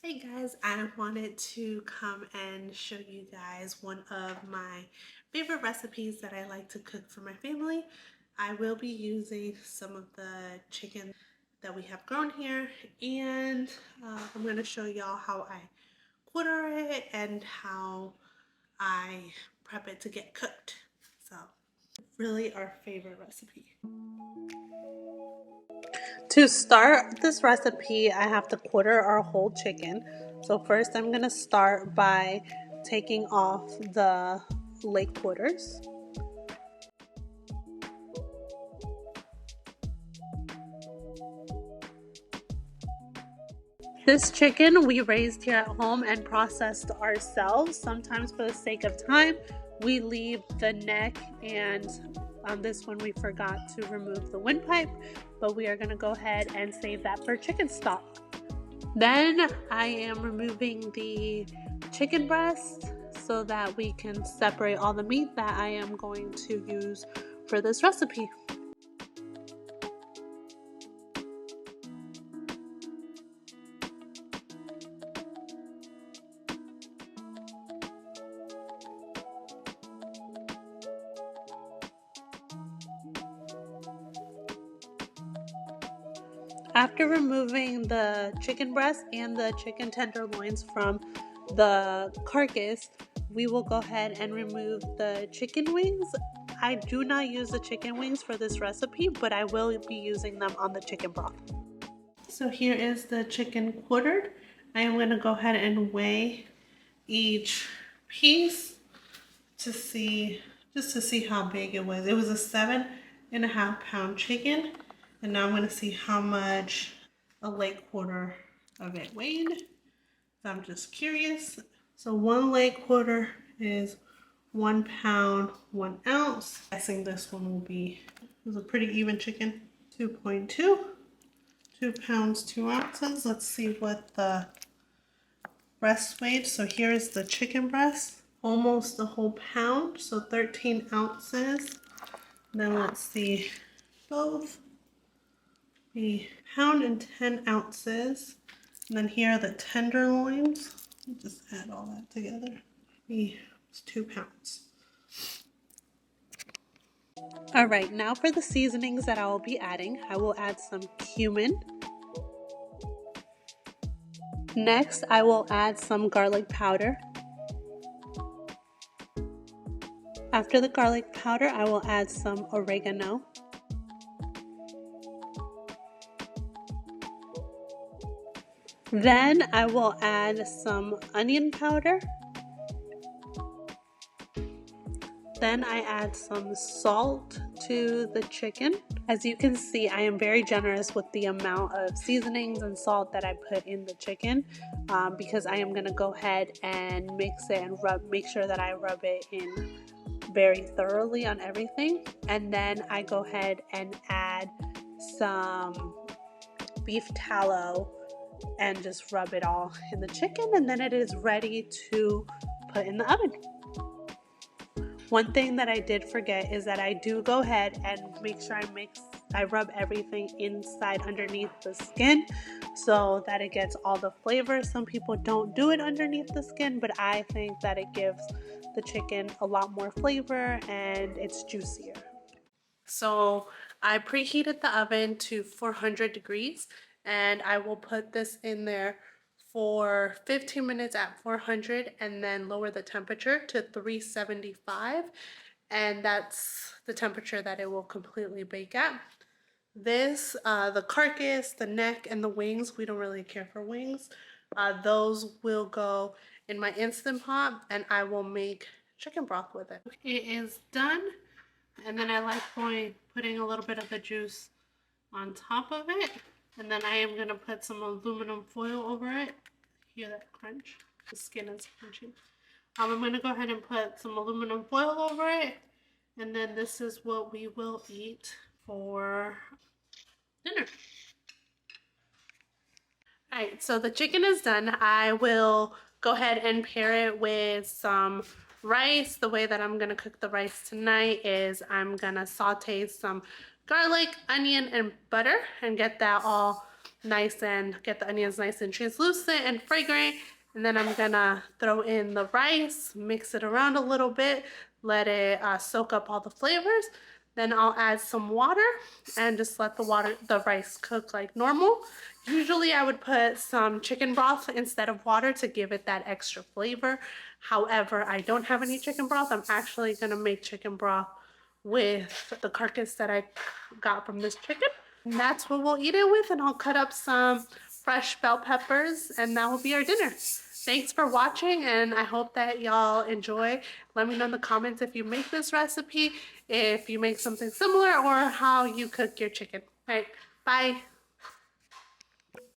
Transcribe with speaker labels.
Speaker 1: Hey guys, I wanted to come and show you guys one of my favorite recipes that I like to cook for my family. I will be using some of the chicken that we have grown here, and I'm going to show y'all how I quarter it and how I prep it to get cooked. So, really our favorite recipe. To start this recipe, I have to quarter our whole chicken. So first I'm going to start by taking off the leg quarters. This chicken we raised here at home and processed ourselves. Sometimes for the sake of time, we leave the neck, and on this one we forgot to remove the windpipe, but we are going to go ahead and save that for chicken stock. Then I am removing the chicken breast so that we can separate all the meat that I am going to use for this recipe. After removing the chicken breast and the chicken tenderloins from the carcass, we will go ahead and remove the chicken wings. I do not use the chicken wings for this recipe, but I will be using them on the chicken broth. So here is the chicken quartered. I am going to go ahead and weigh each piece just to see how big it was. It was a 7.5 pound chicken, and now I'm going to see how much a leg quarter of it weighed. So I'm just curious. So 1 leg quarter is 1 pound 1 ounce. I'm guessing this one will be, it was a pretty even chicken. 2.2, 2 pounds 2 ounces. Let's see what the breast weighed. So here is the chicken breast, almost a whole pound, so 13 ounces. Then let's see, both the pound and 10 ounces. And then here are the tenderloins. Just add all that together. It's 2 pounds. All right, now for the seasonings that I will be adding. I will add some cumin. Next, I will add some garlic powder. After the garlic powder, I will add some oregano. Then I will add some onion powder. Then I add some salt to the chicken. As you can see, I am very generous with the amount of seasonings and salt that I put in the chicken because I am going to go ahead and mix it and make sure that I rub it in very thoroughly on everything. And then I go ahead and add some beef tallow and just rub it all in the chicken, and then it is ready to put in the oven. One thing that I did forget is that I do go ahead and make sure I rub everything inside underneath the skin so that it gets all the flavor. Some people don't do it underneath the skin, but I think that it gives the chicken a lot more flavor and it's juicier. So I preheated the oven to 400 degrees, and I will put this in there for 15 minutes at 400 and then lower the temperature to 375, and that's the temperature that it will completely bake at. This, the carcass, the neck, and the wings, we don't really care for wings. Those will go in my Instant Pot, and I will make chicken broth with it. It is done, and then I like putting a little bit of the juice on top of it. And then I am going to put some aluminum foil over it. Hear that crunch? The skin is crunchy. I'm going to go ahead and put some aluminum foil over it. And then this is what we will eat for dinner. Alright, so the chicken is done. I will go ahead and pair it with some rice. The way that I'm going to cook the rice tonight is I'm going to saute some garlic, onion, and butter and get that all nice and get the onions nice and translucent and fragrant. And then I'm gonna throw in the rice, mix it around a little bit, let it soak up all the flavors. Then I'll add some water and just let the rice cook like normal. Usually I would put some chicken broth instead of water to give it that extra flavor. However, I don't have any chicken broth. I'm actually gonna make chicken broth with the carcass that I got from this chicken. And that's what we'll eat it with, and I'll cut up some fresh bell peppers, and that will be our dinner. Thanks for watching, and I hope that y'all enjoy. Let me know in the comments if you make this recipe, if you make something similar, or how you cook your chicken. All right, bye.